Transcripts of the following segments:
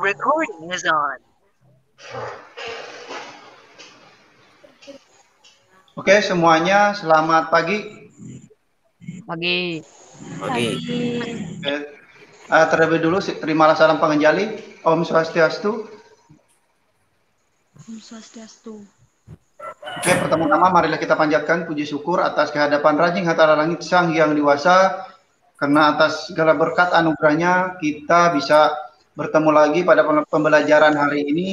Recording is on. Oke, semuanya selamat pagi. Pagi. Oke. Terlebih dulu terimalah salam pengenjali. Om Swastiastu. Om Swastiastu. Oke, pertama-tama marilah kita panjatkan puji syukur atas kehadapan Rajing Hatara Langit Sang Hyang Diwasa, karena atas segala berkat anugerahnya kita bisa bertemu lagi pada pembelajaran hari ini,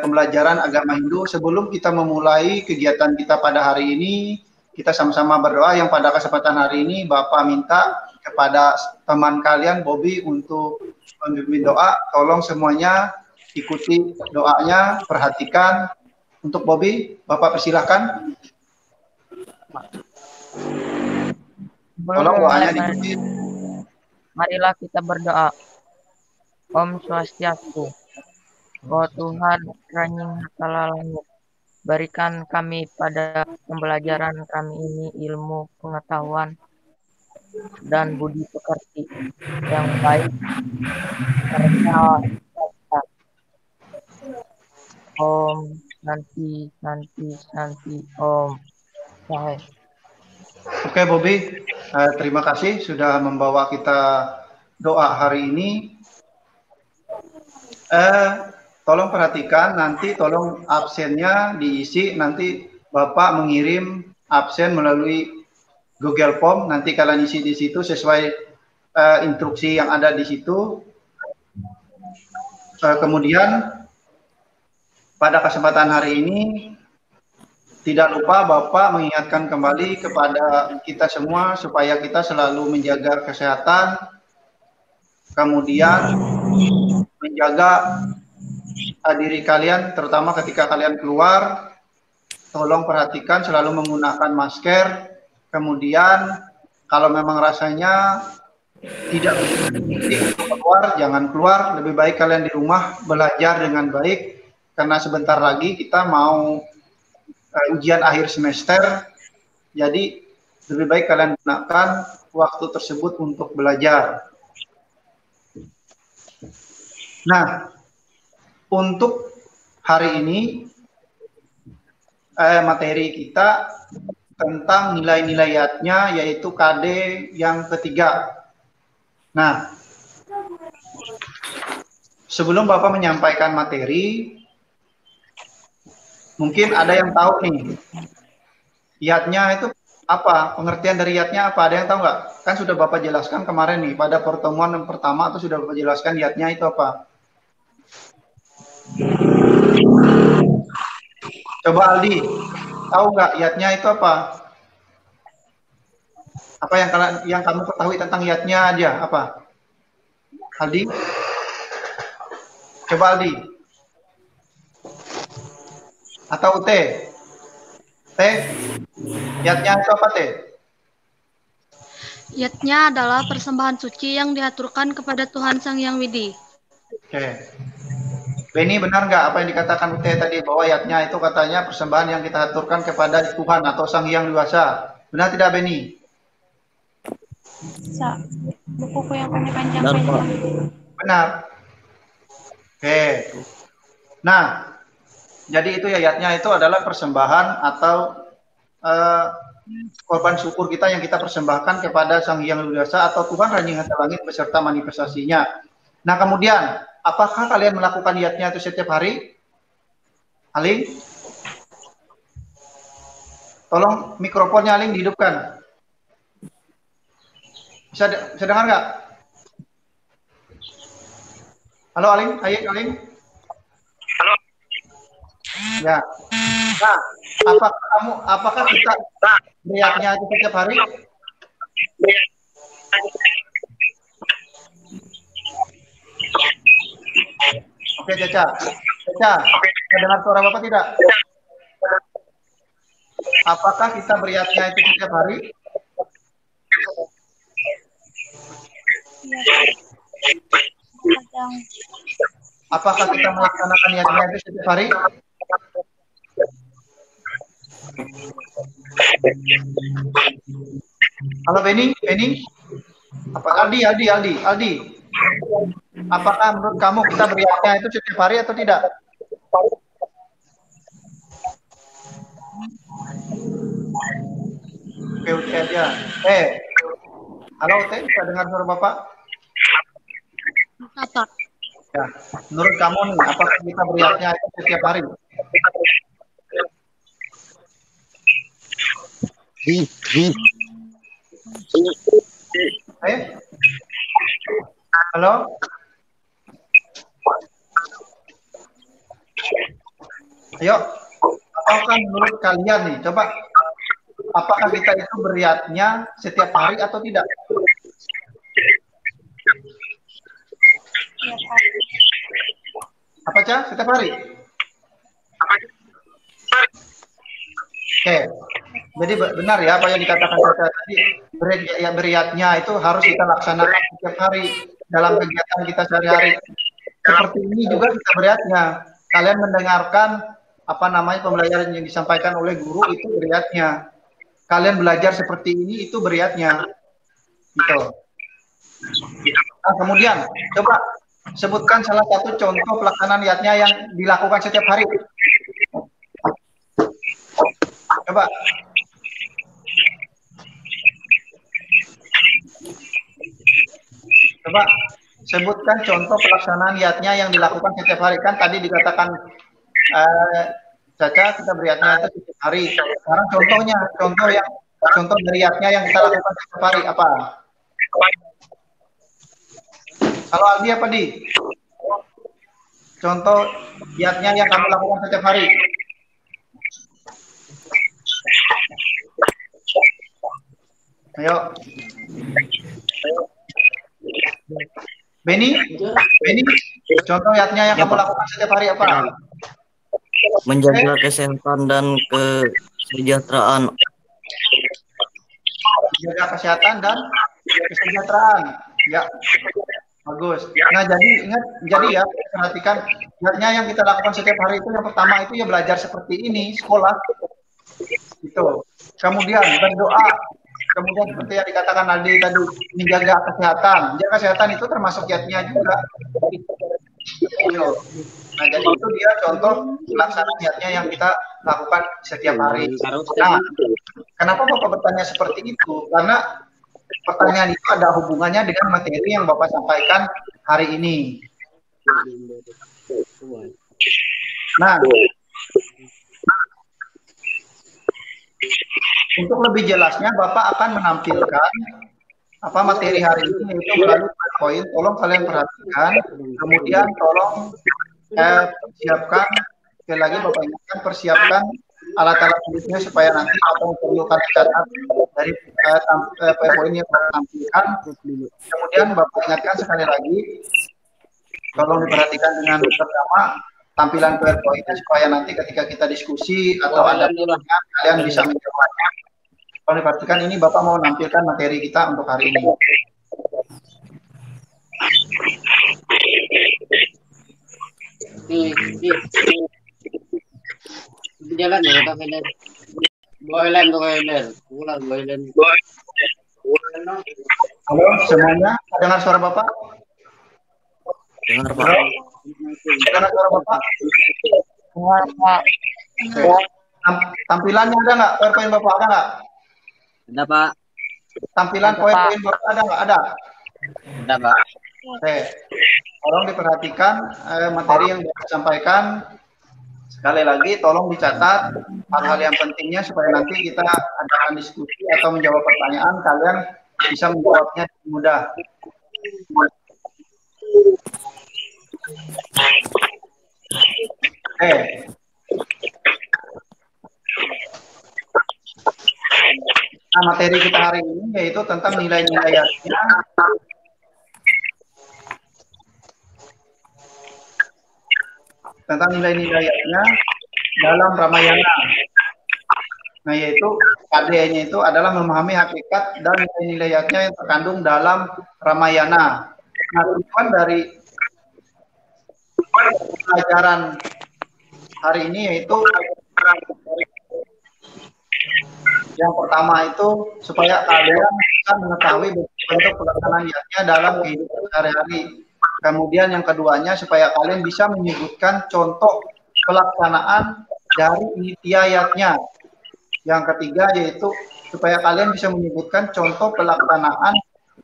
pembelajaran agama Hindu. Sebelum kita memulai kegiatan kita pada hari ini, kita sama-sama berdoa. Yang pada kesempatan hari ini Bapak minta kepada teman kalian Bobby untuk memimpin doa. Tolong semuanya ikuti doanya, perhatikan. Untuk Bobby, Bapak persilahkan. Tolong doanya diikuti. Marilah kita berdoa. Om Swastiastu. Oh Tuhan, Rajing Hatara Langit, berikan kami pada pembelajaran kami ini ilmu, pengetahuan, dan budi pekerti yang baik serta Om Santi Om Sahai. Oke Bobby, terima kasih sudah membawa kita doa hari ini. Tolong perhatikan, nanti tolong absennya diisi, nanti Bapak mengirim absen melalui Google Form, nanti kalian isi di situ sesuai instruksi yang ada di situ. Kemudian pada kesempatan hari ini tidak lupa Bapak mengingatkan kembali kepada kita semua supaya kita selalu menjaga kesehatan, kemudian menjaga diri kalian, terutama ketika kalian keluar. Tolong perhatikan selalu menggunakan masker. Kemudian kalau memang rasanya tidak keluar, jangan keluar. Lebih baik kalian di rumah belajar dengan baik, karena sebentar lagi kita mau ujian akhir semester. Jadi lebih baik kalian gunakan waktu tersebut untuk belajar. Nah, untuk hari ini materi kita tentang nilai-nilai yatnya, yaitu KD yang ketiga. Nah, sebelum Bapak menyampaikan materi, mungkin ada yang tahu nih, yatnya itu apa? Pengertian dari yatnya apa? Ada yang tahu nggak? Kan sudah Bapak jelaskan kemarin nih, pada pertemuan yang pertama itu sudah Bapak jelaskan yatnya itu apa? Coba Aldi, tahu nggak yatnya itu apa? Apa yang kamu ketahui tentang yatnya aja? Apa? Aldi? Coba Aldi. Atau T? Yatnya itu apa T? Yatnya adalah persembahan suci yang diaturkan kepada Tuhan Sang Hyang Widi. Oke. Beni, benar nggak apa yang dikatakan T tadi, bahwa yatnya itu katanya persembahan yang kita aturkan kepada Tuhan atau Sang Hyang Diwasa? Benar tidak Beni? Bukuku yang panjang-panjang. Benar. Oke. Nah, jadi itu yatnya itu adalah persembahan atau korban syukur kita yang kita persembahkan kepada Sang Hyang Diwasa atau Tuhan Rajing Hatara Langit beserta manifestasinya. Nah, kemudian apakah kalian melakukan yatnya itu setiap hari? Aling? Tolong mikrofonnya Aling dihidupkan. Bisa dengar nggak? Halo Aling? Aling? Halo. Ya. Nah, apakah kita yatnya itu setiap hari? Oke, Caca, dengar suara Bapak tidak? Apakah kita beriatnya itu setiap hari? Apakah kita melaksanakan yatnya itu setiap hari? Halo Beni? Apa Aldi? Apakah menurut kamu kita beriatnya itu setiap hari atau tidak? Oke, oke aja. Halo, bisa dengar suara Bapak? Apa? Ya, menurut kamu nih, apakah kita beriatnya itu setiap hari? Halo? Ayo, apakah menurut kalian nih, coba, apakah kita itu beriatnya setiap hari atau tidak? Apa Cah? Setiap hari? Oke, jadi benar ya apa yang dikatakan Caca tadi, beriatnya itu harus kita laksanakan setiap hari dalam kegiatan kita sehari-hari. Seperti ini juga kita beriatnya. Kalian mendengarkan apa namanya pembelajaran yang disampaikan oleh guru itu beriatnya. Kalian belajar seperti ini itu beriatnya. Gitu. Nah, kemudian coba sebutkan salah satu contoh pelaksanaan niatnya yang dilakukan setiap hari. Coba. Coba sebutkan contoh pelaksanaan niatnya yang dilakukan setiap hari. Kan tadi dikatakan Caca kita beriatnya itu setiap hari. Sekarang contohnya, contoh beriatnya yang kita lakukan setiap hari apa? Kalau Aldi apa Di? Contoh niatnya yang kamu lakukan setiap hari. Ayo. Beni, contoh niatnya yang kamu lakukan setiap hari apa? Menjaga kesehatan dan kesejahteraan. Menjaga kesehatan dan kesejahteraan. Ya, bagus. Nah, jadi ingat, jadi ya perhatikan niatnya yang kita lakukan setiap hari itu yang pertama itu ya belajar seperti ini, sekolah. Gitu. Kemudian berdoa. Kemudian seperti yang dikatakan Aldi tadi, menjaga kesehatan. Menjaga kesehatan itu termasuk niatnya juga. Nah, jadi itu dia contoh pelaksanaan niatnya yang kita lakukan setiap hari. Nah, kenapa Bapak bertanya seperti itu? Karena pertanyaan itu ada hubungannya dengan materi yang Bapak sampaikan hari ini. Nah, untuk lebih jelasnya Bapak akan menampilkan apa materi hari ini yaitu melalui PowerPoint. Tolong kalian perhatikan. Kemudian tolong persiapkan, sekali lagi Bapak ingatkan, persiapkan alat-alat tulisnya supaya nanti apa yang perlu kalian catat dari PowerPoint yang Bapak tampilkan. Kemudian Bapak ingatkan sekali lagi, tolong diperhatikan dengan bersama tampilan PowerPoint-nya supaya nanti ketika kita diskusi atau ada pertanyaan kalian bisa menjawabnya. Kalau diperhatikan ini Bapak mau menampilkan materi kita untuk hari ini. Jalan ya, Kak Fener. Boilen. Halo semuanya, dengar suara Bapak? Dengar Pak. Dengar suara Bapak? Dengar Pak. Tampilannya ada nggak? PowerPoint Bapak ada nggak? Ada Pak. Tampilan PowerPoint Bapak ada nggak? Ada. Ada Pak. Oke, tolong diperhatikan materi yang Bapak sampaikan. Sekali lagi, tolong dicatat hal-hal yang pentingnya supaya nanti kita adakan diskusi atau menjawab pertanyaan, kalian bisa menjawabnya dengan mudah. Oke. Nah, materi kita hari ini yaitu tentang nilai-nilai yatnya dalam Ramayana. Nah, yaitu KD-nya itu adalah memahami hakikat dan nilai-nilai yatnya yang terkandung dalam Ramayana. Nah, tujuan dari pelajaran hari ini yaitu yang pertama itu supaya kalian bisa mengetahui bentuk pelaksanaan yatnya dalam kehidupan sehari-hari. Kemudian yang keduanya supaya kalian bisa menyebutkan contoh pelaksanaan dari nitya yatnya. Yang ketiga yaitu supaya kalian bisa menyebutkan contoh pelaksanaan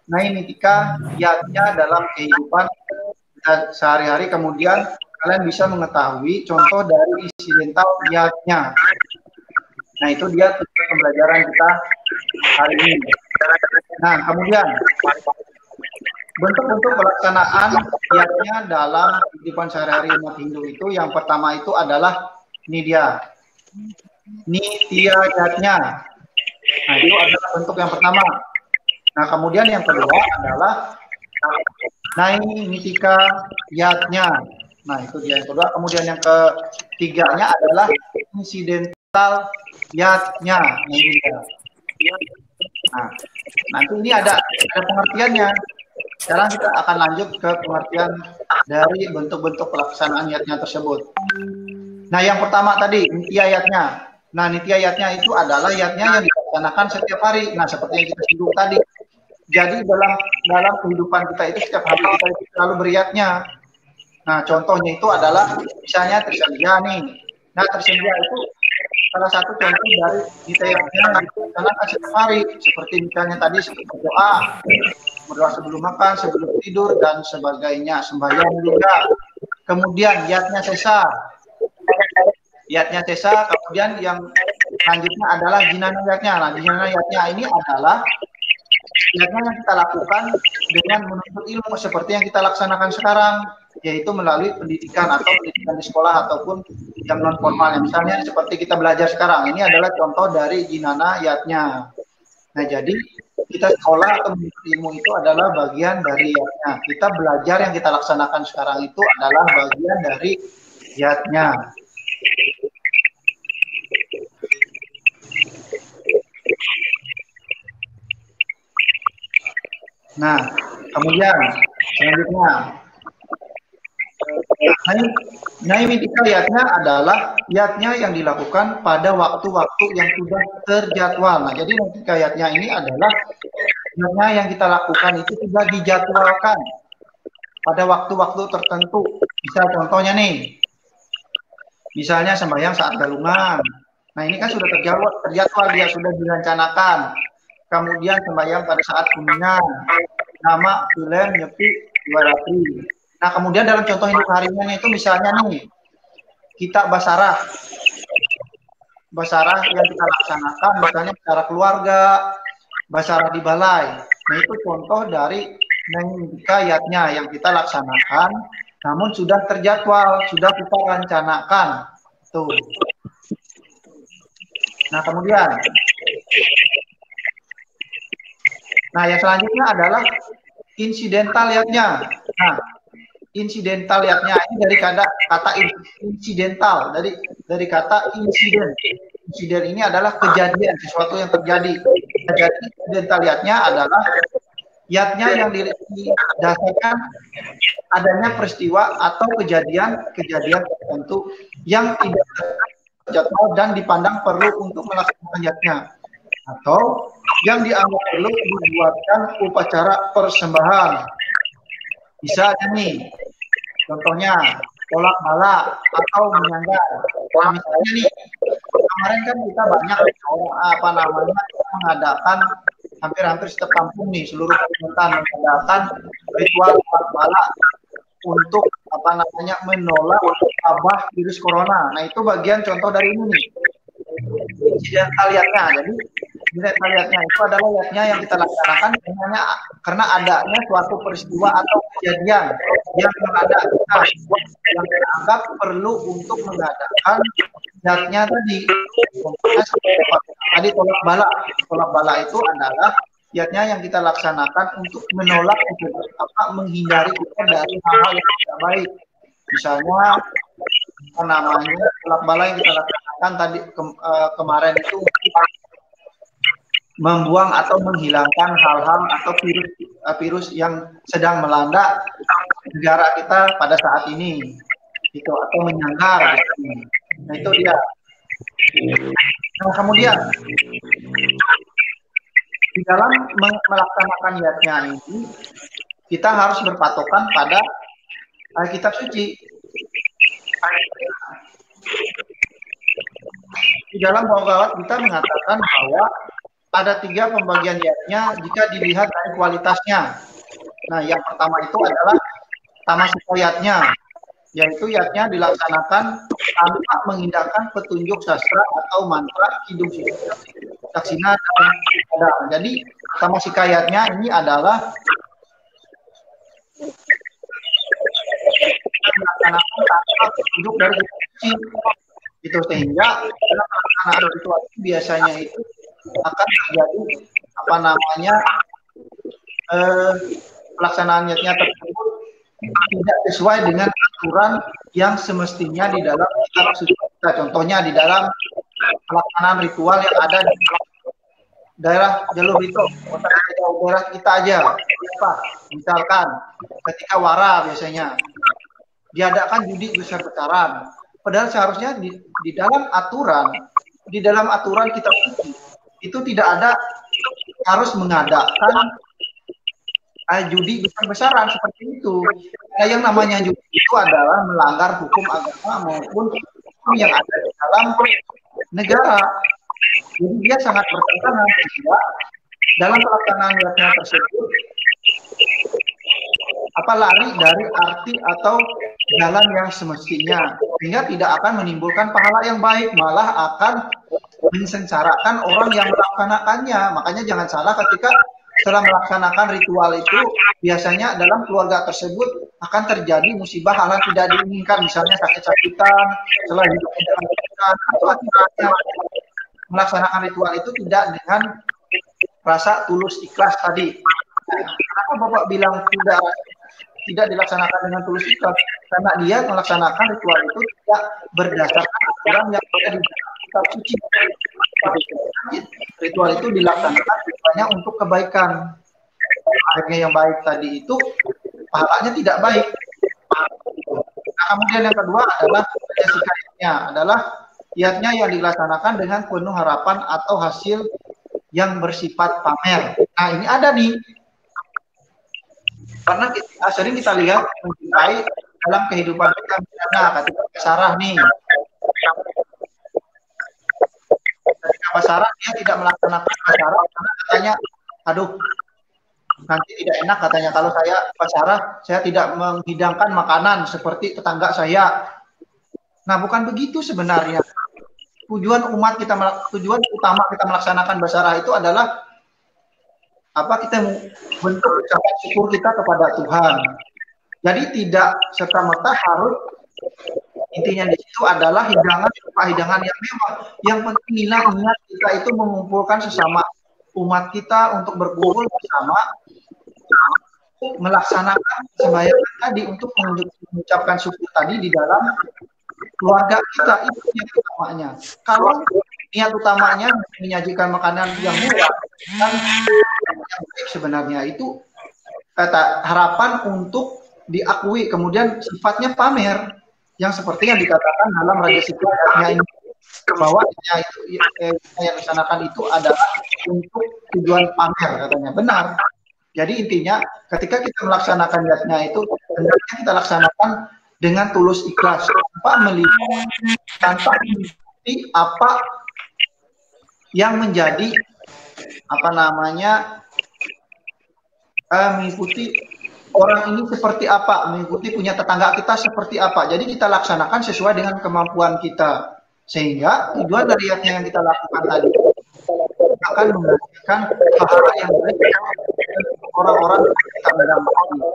naimitika yatnya dalam kehidupan sehari-hari. Kemudian kalian bisa mengetahui contoh dari insidental yatnya. Nah, itu dia tujuan pembelajaran kita hari ini. Nah, kemudian bentuk-bentuk pelaksanaan yatnya dalam kehidupan sehari-hari umat Hindu itu yang pertama itu adalah ini dia nitya yatnya. Nah, itu adalah bentuk yang pertama. Nah, kemudian yang kedua adalah naimitika yatnya. Nah, itu dia yang kedua. Kemudian yang ketiganya adalah insidental yatnya. Nah, nanti ini ada pengertiannya. Sekarang kita akan lanjut ke pengertian dari bentuk-bentuk pelaksanaan yatnya tersebut. Nah, yang pertama tadi nitya yatnya. Nah, nitya yatnya itu adalah yatnya yang dilaksanakan setiap hari. Nah, seperti yang kita singgung tadi. Jadi dalam kehidupan kita itu setiap hari kita itu selalu beryatnya. Nah, contohnya itu adalah misalnya tersedia nih. Nah, tersedia itu salah satu contoh dari nitya yatnya yang dilaksanakan setiap hari. Seperti misalnya tadi berdoa sebelum makan, sebelum tidur, dan sebagainya. Sembahyang juga. Kemudian yatnya sesa. Yatnya sesa, kemudian yang selanjutnya adalah jinana yatnya. Nah, jinana yatnya ini adalah yatnya yang kita lakukan dengan menuntut ilmu seperti yang kita laksanakan sekarang, yaitu melalui pendidikan atau pendidikan di sekolah ataupun yang non formal. Misalnya seperti kita belajar sekarang, ini adalah contoh dari jinana yatnya. Nah, jadi kita sekolah atau menuntut ilmu itu adalah bagian dari yatnya. Kita belajar yang kita laksanakan sekarang itu adalah bagian dari yatnya. Nah, kemudian selanjutnya naimitika yatnya adalah yatnya yang dilakukan pada waktu-waktu yang sudah terjadwal. Nah, jadi naimitika yatnya ini adalah yatnya yang kita lakukan itu sudah dijadwalkan pada waktu-waktu tertentu. Bisa contohnya nih, misalnya sembahyang saat galungan. Nah, ini kan sudah terjadwal, dia sudah direncanakan. Kemudian sembahyang pada saat kuningan, nama, tulen, nyepi, dua ratri. Nah, kemudian dalam contoh hidup harian itu misalnya nih, kita basarah yang kita laksanakan, misalnya secara keluarga, basarah di balai. Nah, itu contoh dari naimitika yatnya yang kita laksanakan, namun sudah terjadwal, sudah kita rencanakan. Tuh. Nah, kemudian yang selanjutnya adalah insidental yatnya. Nah, insidental yatnya ini dari kata insidental, dari kata insiden. Insiden ini adalah kejadian, sesuatu yang terjadi. Jadi insidental yatnya adalah yatnya yang didasarkan adanya peristiwa atau kejadian tertentu yang tidak terjadwal dan dipandang perlu untuk melaksanakan yatnya, atau yang dianggap perlu dibuatkan upacara persembahan. Bisa nih, contohnya tolak bala atau menyanggar. Nah, misalnya nih, kemarin kan kita banyak mengadakan hampir setiap kampung nih, seluruh kecamatan mengadakan ritual tolak bala untuk menolak wabah virus corona. Nah, itu bagian contoh dari ini nih. Insidental yatnya. Jadi insidental yatnya itu adalah yatnya yang kita laksanakan karena adanya suatu peristiwa atau kejadian yang yang dianggap perlu untuk mengadakan yatnya tadi. Tadi tolak bala. Tolak bala itu adalah yatnya yang kita laksanakan untuk menolak menghindari kita dari hal-hal yang tidak baik. Misalnya tolak bala yang kita laksanakan tadi kemarin itu membuang atau menghilangkan hal-hal atau virus yang sedang melanda negara kita pada saat ini, itu atau menyanggar. Nah, itu dia. Nah, kemudian di dalam melaksanakan yatnya ini kita harus berpatokan pada Alkitab suci. Di dalam Bawah kita mengatakan bahwa ada 3 pembagian yatnya jika dilihat dari kualitasnya. Nah, yang pertama itu adalah tamasuk yatnya, yaitu yatnya dilaksanakan tanpa mengindahkan petunjuk sastra atau mantra, kidung suci, daksina, dan ibadah. Jadi tamasuk yatnya ini adalah dilaksanakan tanpa petunjuk dari suci. Itu sehingga dalam pelaksanaan ritual itu biasanya itu akan terjadi pelaksanaannya tersebut tidak sesuai dengan aturan yang semestinya di dalam kitab suci kita. Contohnya di dalam pelaksanaan ritual yang ada di daerah jalur itu, daerah kita aja. Misalkan ketika wara biasanya diadakan judi besar-besaran. Padahal seharusnya di dalam aturan kitab suci itu tidak ada harus mengadakan judi besar-besaran seperti itu. Nah, yang namanya judi itu adalah melanggar hukum agama maupun hukum yang ada di dalam negara. Jadi dia sangat bertentangan sehingga dalam pelaksanaan yatnya tersebut lari dari arti atau jalan yang semestinya, sehingga tidak akan menimbulkan pahala yang baik, malah akan mensengsarakan orang yang melaksanakannya. Makanya jangan salah ketika setelah melaksanakan ritual itu, biasanya dalam keluarga tersebut akan terjadi musibah hal yang tidak diinginkan, misalnya sakit-sakitan, setelah hidup sakit-sakitan, atau akibatnya melaksanakan ritual itu tidak dengan rasa tulus ikhlas tadi. Kenapa Bapak bilang tidak dilaksanakan dengan tulus ikhlas? Karena dia melaksanakan ritual itu tidak berdasarkan aturan yang ada di kitab suci. Ritual itu dilaksanakan ritualnya untuk kebaikan. Akhirnya yang baik tadi itu pahalanya tidak baik. Nah, kemudian yang kedua adalah sikapnya, adalah yatnya yang dilaksanakan dengan penuh harapan atau hasil yang bersifat pamer. Nah, ini ada nih. Karena sering kita lihat mencintai dalam kehidupan kita, misalnya ketika Sarah nih, ketika Sarah dia tidak melaksanakan Sarah karena katanya, aduh nanti tidak enak katanya kalau saya tidak menghidangkan makanan seperti tetangga saya. Nah, bukan begitu sebenarnya. Tujuan utama kita melaksanakan basarah itu adalah kita bentuk ucapan syukur kita kepada Tuhan. Jadi tidak serta-merta harus, intinya di situ adalah hidangan yang mewah. Yang penting ingat kita itu mengumpulkan sesama umat kita untuk berkumpul bersama, melaksanakan sembahyang tadi untuk mengucapkan syukur tadi di dalam keluarga kita. Itu yang utamanya. Kalau niat utamanya menyajikan makanan yang murah dan yang baik, sebenarnya itu harapan untuk diakui, kemudian sifatnya pamer, yang seperti yang dikatakan dalam Raja Siklatnya ini, bahwa yang dilaksanakan itu adalah untuk tujuan pamer, katanya. Benar. Jadi intinya ketika kita melaksanakan niatnya itu hendaknya kita laksanakan dengan tulus ikhlas, tanpa melihat, tanpa mengikuti apa yang menjadi mengikuti orang ini seperti apa, mengikuti punya tetangga kita seperti apa. Jadi kita laksanakan sesuai dengan kemampuan kita, sehingga tujuan dari yang kita lakukan tadi akan menghasilkan pahala yang baik orang-orang yang kita mendampingi.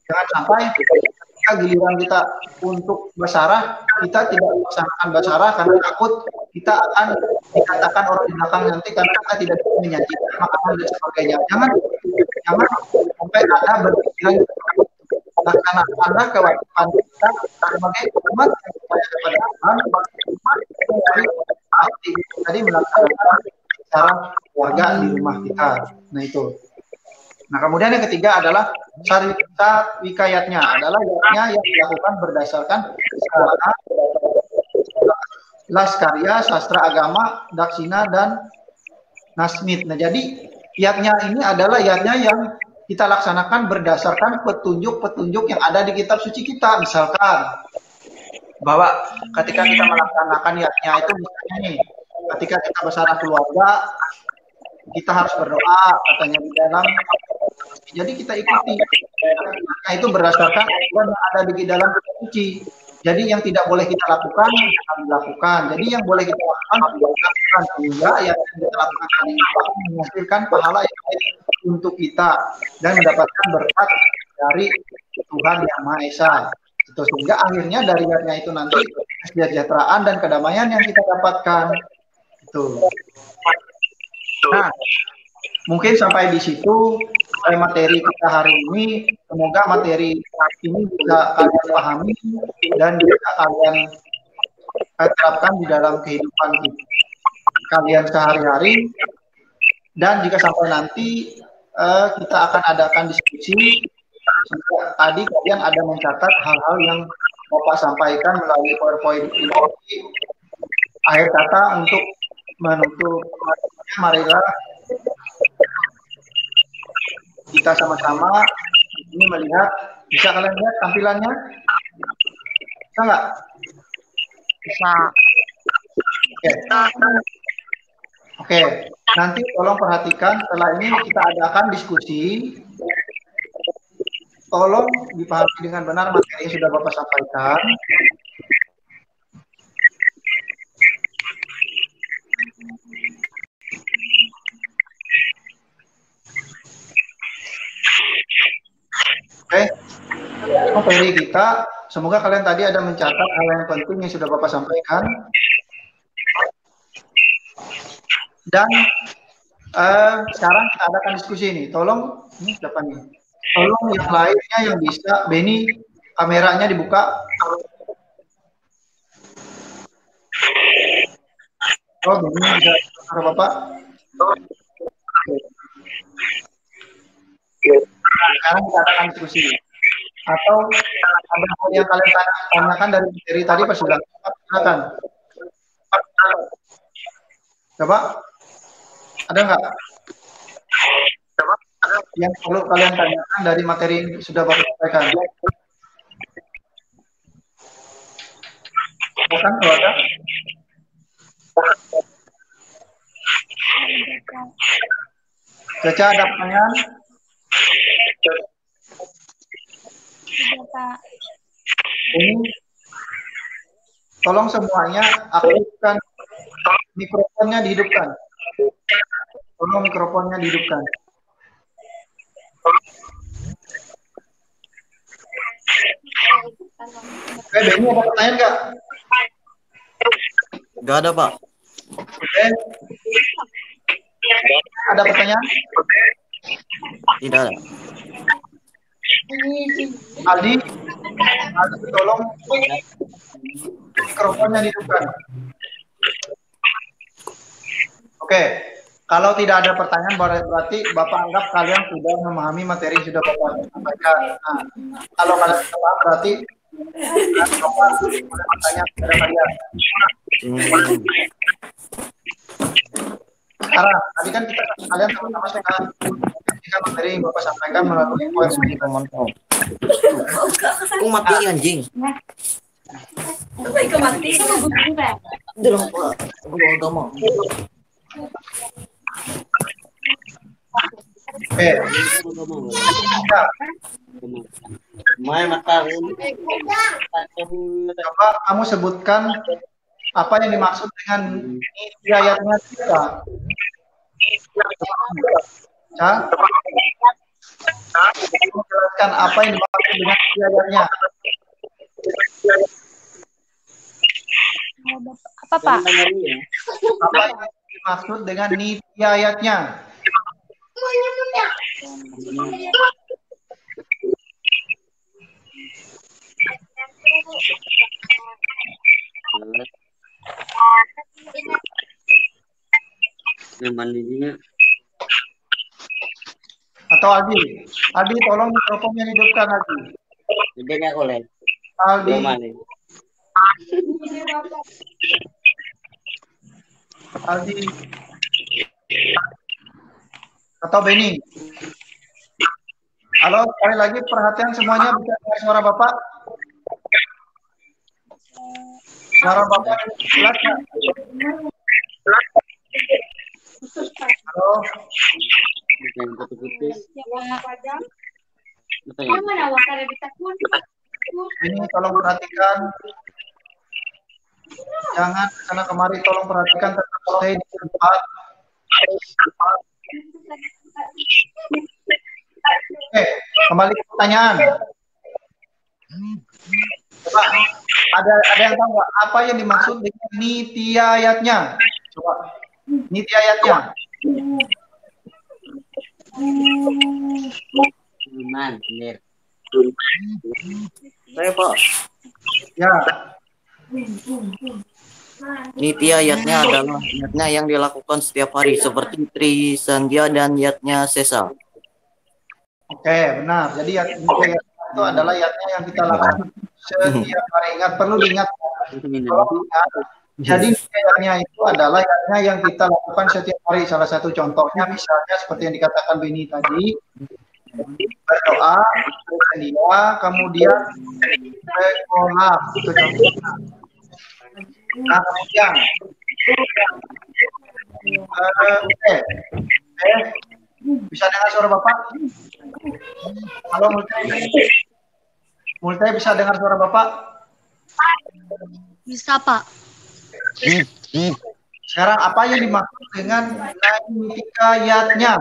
Jangan sampai ketika giliran kita untuk basarah, kita tidak melaksanakan basarah karena takut kita akan dikatakan orang di belakang nanti karena kita tidak menyajikan makanan dan sebagainya. Jangan sampai ada berpikiran laksanakanlah kewajiban kita sebagai umat yang percaya kepada Tuhan, tadi melaksanakan secara keluarga di rumah kita. Nah itu. Nah kemudian yang ketiga adalah wikayatnya, adalah yatnya yang dilakukan berdasarkan sarana laskarya, sastra agama, daksina, dan nasmit. Nah jadi yatnya ini adalah yatnya yang kita laksanakan berdasarkan petunjuk-petunjuk yang ada di kitab suci kita. Misalkan bahwa ketika kita melaksanakan niatnya itu misalnya nih, ketika kita bersama keluarga kita harus berdoa katanya di dalam, jadi kita ikuti. Nah, itu berdasarkan aturan yang ada di dalam kitab suci. Jadi yang tidak boleh kita lakukan jangan dilakukan. Jadi yang boleh kita lakukan dilakukan, sehingga yang kita lakukan itu akan menghasilkan pahala yang baik untuk kita dan mendapatkan berkat dari Tuhan Yang Maha Esa. Itu sehingga akhirnya dari niatnya itu nanti kesejahteraan dan kedamaian yang kita dapatkan. Itu. Nah, mungkin sampai di situ materi kita hari ini. Semoga materi ini bisa kalian pahami dan bisa kalian terapkan di dalam kehidupan kalian sehari-hari. Dan jika sampai nanti kita akan adakan diskusi, tadi kalian ada mencatat hal-hal yang Bapak sampaikan melalui PowerPoint ini. Akhir kata untuk menutup, marilah kita sama-sama ini melihat. Bisa kalian lihat tampilannya? Bisa nggak? Bisa. Oke. Nanti tolong perhatikan setelah ini kita adakan diskusi. Tolong dipahami dengan benar materi yang sudah Bapak sampaikan. Oke, materi kita, semoga kalian tadi ada mencatat hal yang penting yang sudah Bapak sampaikan. Dan sekarang kita adakan diskusi ini. Tolong, ini siapa nih? Tolong yang lainnya yang bisa, Beni, kameranya dibuka. Oh, Beni bisa suara Bapak. Sekarang kita akan diskusi. Atau ada hal yang kalian tanyakan dari tadi pas sudah silakan. Coba, ada nggak? Yang perlu kalian tanyakan dari materi yang sudah Bapak sampaikan? Bukan kalau ada? Caca, ada pertanyaan? Ini tolong semuanya aktifkan mikrofonnya, dihidupkan. Tolong mikrofonnya dihidupkan. Oke, Benny ada pertanyaan nggak? Nggak ada, Pak. Oke. Ada pertanyaan? Tidak ada. Aldi, tolong mikrofonnya dihidupkan. Oke, kalau tidak ada pertanyaan berarti Bapak anggap kalian sudah memahami materi yang sudah Bapak sampaikan. Nah, kalau kalian sudah paham berarti Bapak sudah bertanya kepada kalian. Sekarang, tadi kan kalian sama-sama sudah menyaksikan materi yang Bapak sampaikan melalui PowerPoint. Kok mati anjing? Kok mati? Dalam Pak. Aku agama. Oke. Coba kamu sebutkan apa yang dimaksud dengan isi ayatnya kita. Jelaskan apa yang dimaksud dengan isi ayatnya. Apa, Pak? Apa yang dimaksud dengan niti ayatnya? Atau Aldi? Aldi, tolong mikrofonnya hidupkan, Aldi. Idenya oleh. Aldi. Aldi. Atau Benny. Halo, sekali lagi perhatian semuanya, bisa dengar suara Bapak? Suara Bapak jelas nggak? Halo, Yang putus-putus. Ya, Pak. ini tolong perhatikan. Jangan kesana kemari, tolong perhatikan, tetap stay di tempat. Oke, kembali ke pertanyaan. Coba, ada yang tahu nggak apa yang dimaksud dengan nitiayatnya? Coba, nitiayatnya. Aman, bener. Saya Pak. Ya, Niti ayatnya adalah ayatnya yang dilakukan setiap hari seperti Tri Sandhya dan yatnya Sesa. oke, benar. Jadi nitiayatnya itu adalah yatnya yang kita lakukan setiap hari. Ingat, perlu diingat. Tolong ingat. Jadi nitiayatnya itu adalah yatnya yang kita lakukan setiap hari. Salah satu contohnya misalnya seperti yang dikatakan Beni tadi, berdoa, bersedia, kemudian sekolah, itu contohnya. Nah, kemudian, oke, bisa dengar suara Bapak? Halo, Multai bisa dengar suara Bapak? Bisa, Pak. Sekarang apa yang dimaksud dengan naitikayatnya?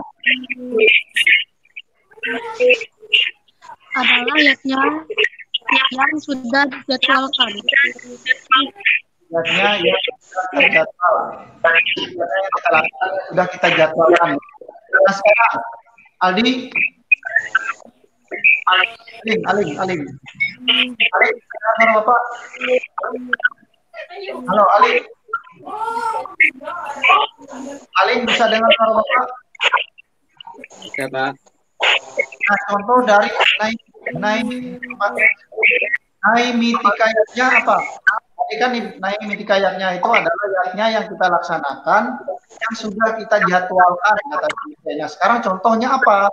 Adalah ayatnya yang sudah dijadwalkan. Yatnya yang sudah terjadwal. Yatnya yang kita lakukan, sudah kita jadwalkan. Nah, sekarang, Aldi, Aling, dengar suara Bapak? Halo, Aling. Aling bisa dengar suara Bapak? Siapa? Nah, contoh dari naitikayatnya apa? Tadi kan naitikayatnya itu adalah yatnya yang kita laksanakan, yang sudah kita jadwalkan kata intinya. Sekarang contohnya apa?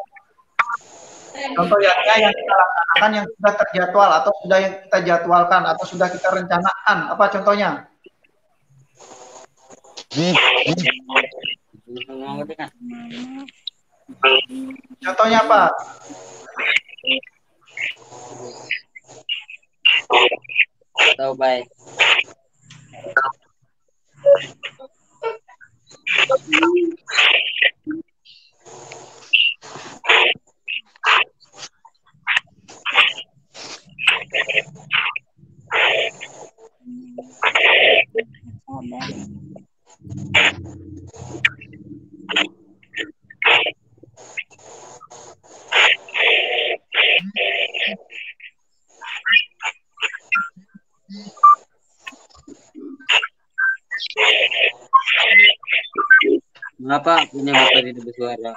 Contoh yatnya yang kita laksanakan yang sudah terjadwal atau sudah yang kita jadwalkan atau sudah kita rencanakan. Apa contohnya? Contohnya apa? Tahu baik. Mengapa punya bapak tidak bersuara?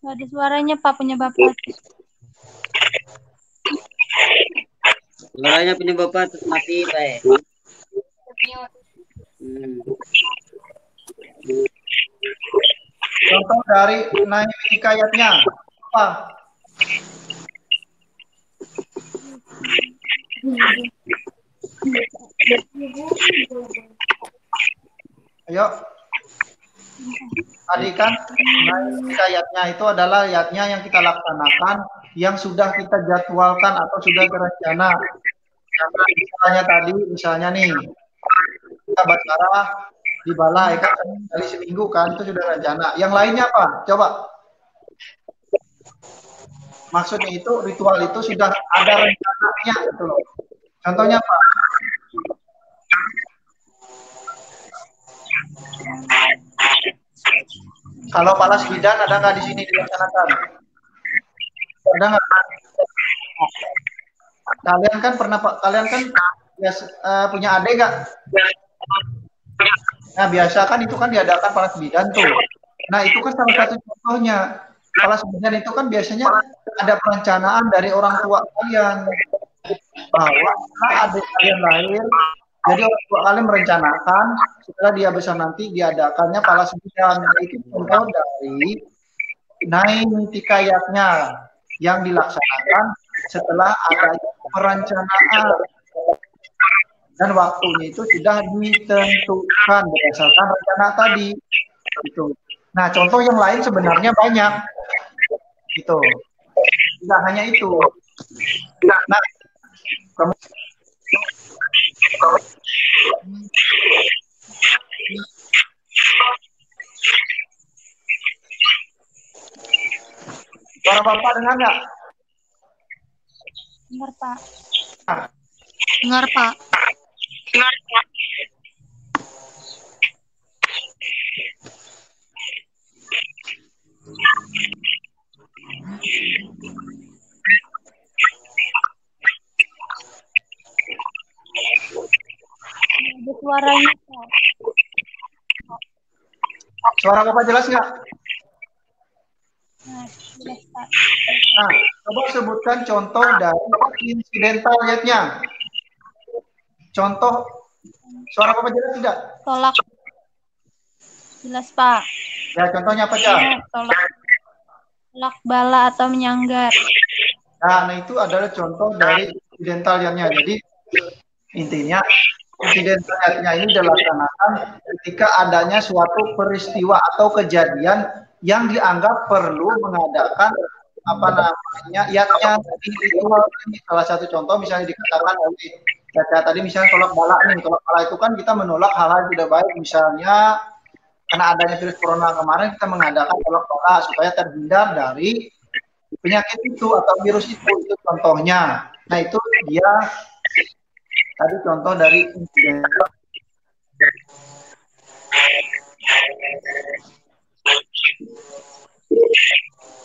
Gak ada suaranya, Pak, punya Bapak. Suaranya punya bapak mati, baik. Contoh dari naitikayatnya apa? Ayo. Tadi kan naitikayatnya itu adalah yatnya yang kita laksanakan, yang sudah kita jadwalkan atau sudah terencana. Misalnya nih, kita bacara di balai kan kali seminggu kan, itu sudah rencana. Yang lainnya apa? Coba. Maksudnya itu ritual itu sudah ada rencananya gitu loh. Contohnya apa? Kalau balas bidan ada nggak di sini dilaksanakan? Ada nggak? Kalian kan punya adik nggak? Nah, biasa kan itu kan diadakan balas bidan tuh. Nah, itu kan salah satu contohnya. Balas bidan itu kan biasanya ada perencanaan dari orang tua kalian bahwa adik kalian lahir Jadi orang tua kalian merencanakan setelah dia besar nanti diadakannya pala sembilan. Itu contoh dari naik mitikayatnya yang dilaksanakan setelah adanya perencanaan dan waktunya itu sudah ditentukan berdasarkan rencana tadi. Itu. Nah, contoh yang lain sebenarnya banyak. Gitu. Tidak hanya itu. Nah, kamu suara Bapak dengar nggak? Dengar, Pak. Nah, Dengar, Pak. Ada suaranya, Pak. suara Bapak jelas nggak? Nah, jelas, Pak. Nah, coba sebutkan contoh dari insidental lihatnya. Contoh, suara Bapak jelas tidak? Tolak. Jelas, Pak. Ya, contohnya apa aja? Ya, tolak bala atau menyanggar. Nah, itu adalah contoh dari insidental lihatnya. Jadi, intinya insidental lihatnya ini dilaksanakan ketika adanya suatu peristiwa atau kejadian yang dianggap perlu mengadakan apa namanya iatnya. Jadi itu salah satu contoh misalnya dikatakan oleh Caca tadi misalnya tolak bala nih. Tolak bala itu kan kita menolak hal-hal yang tidak baik, misalnya karena adanya virus corona kemarin kita mengadakan tolak bala supaya terhindar dari penyakit itu atau virus itu contohnya. Nah, itu dia tadi contoh dari insiden.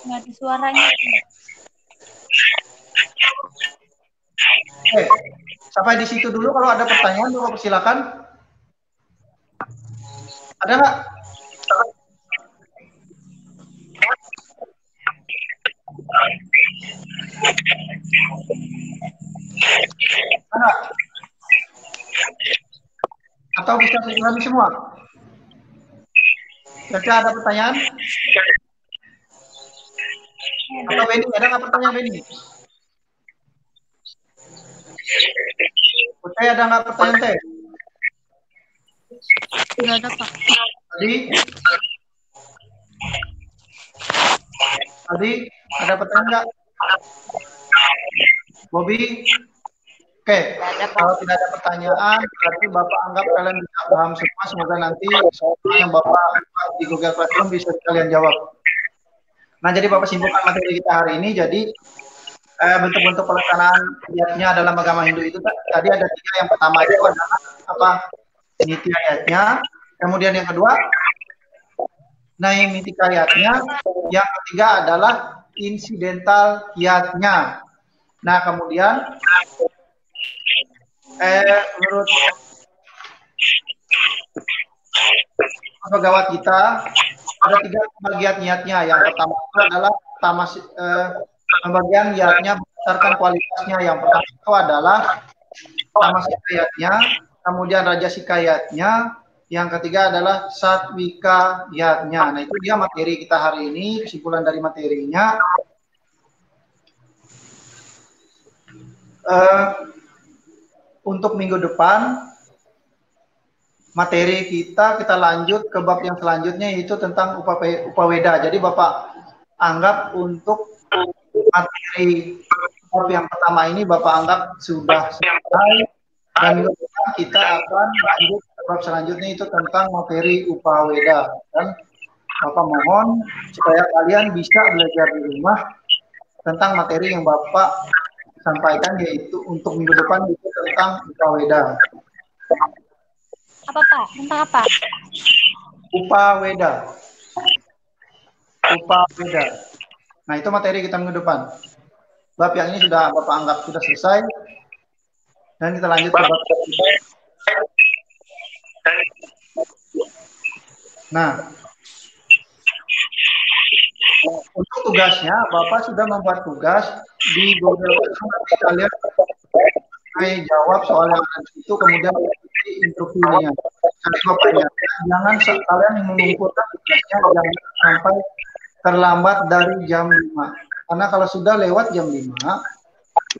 Nggak ada suaranya. Oke, sampai di situ dulu. Kalau ada pertanyaan, Bapak silakan. Ada nggak? Ada? Atau bisa kami semua? Caca ada pertanyaan? Atau Benny, ada nggak pertanyaan Benny? Putih ada nggak pertanyaan Teh? Nggak ada, Pak. Tadi ada pertanyaan nggak? Bobby? Oke, kalau tidak ada pertanyaan, berarti Bapak anggap kalian bisa paham semua. Semoga nanti soal yang Bapak di Google Classroom bisa kalian jawab. Nah, jadi Bapak simpulkan materi kita hari ini. Jadi bentuk-bentuk pelaksanaan ayatnya dalam agama Hindu itu tadi ada 3. Yang pertama itu adalah apa? Niti ayatnya. Kemudian yang kedua, naimitika ayatnya. Yang ketiga adalah insidental ayatnya. Nah, kemudian menurut pegawai kita ada 3 pembagian niatnya. Yang pertama itu adalah pembagian niatnya berdasarkan kualitasnya. Yang pertama itu adalah tamasik ayatnya, kemudian raja sikayatnya, yang ketiga adalah satwika yatnya. Nah, itu dia materi kita hari ini, kesimpulan dari materinya. Untuk minggu depan materi kita lanjut ke bab yang selanjutnya, yaitu tentang upaweda. Jadi Bapak anggap untuk materi bab yang pertama ini Bapak anggap sudah selesai, dan minggu depan kita akan lanjut ke bab selanjutnya, itu tentang materi upaweda. Dan Bapak mohon supaya kalian bisa belajar di rumah tentang materi yang Bapak sampaikan, yaitu untuk minggu depan itu tentang upaweda. Apa, Pak? Tentang apa? Upaweda. Upaweda. Nah, itu materi kita minggu depan. Bab yang ini sudah Bapak anggap sudah selesai. Dan kita lanjut ke bab kita. Nah, untuk tugasnya, Bapak sudah membuat tugas di Google Classroom. Nanti kalian jawab soal yang ada di situ, kemudian instruksinya. Jadi Bapak ingatkan, jangan kalian mengumpulkan tugasnya jangan sampai terlambat dari jam 5. Karena kalau sudah lewat jam 5,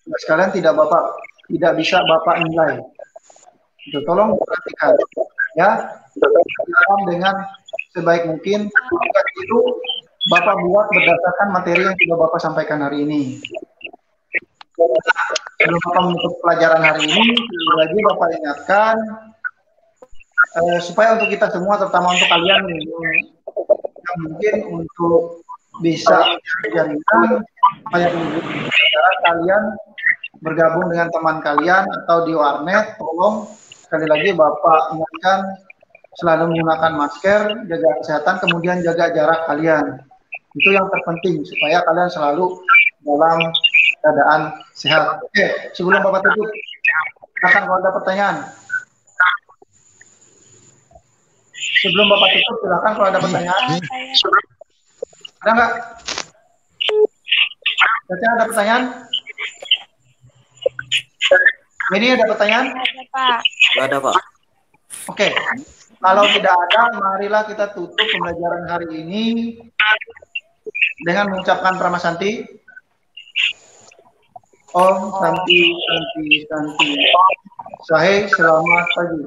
tugas kalian tidak bisa Bapak nilai. Itu tolong perhatikan ya. Dengan sebaik mungkin tugas itu Bapak buat berdasarkan materi yang sudah Bapak sampaikan hari ini. Sebelum Bapak menutup pelajaran hari ini, lagi Bapak ingatkan supaya untuk kita semua, terutama untuk kalian yang mungkin untuk bisa jaringan, supaya kalian bergabung dengan teman kalian atau di warnet, tolong sekali lagi Bapak ingatkan selalu menggunakan masker, jaga kesehatan, kemudian jaga jarak kalian. Itu yang terpenting supaya kalian selalu dalam keadaan sehat. Oke, sebelum Bapak tutup, silakan kalau ada pertanyaan. Sebelum Bapak tutup, silakan kalau ada pertanyaan. Ada nggak? Ada pertanyaan? Ini ada pertanyaan? Ada, Pak. Nggak ada, Pak. Oke. Kalau tidak ada, marilah kita tutup pembelajaran hari ini dengan mengucapkan Pramasanti. Om Santi Santi Santi. Sahih, selamat pagi.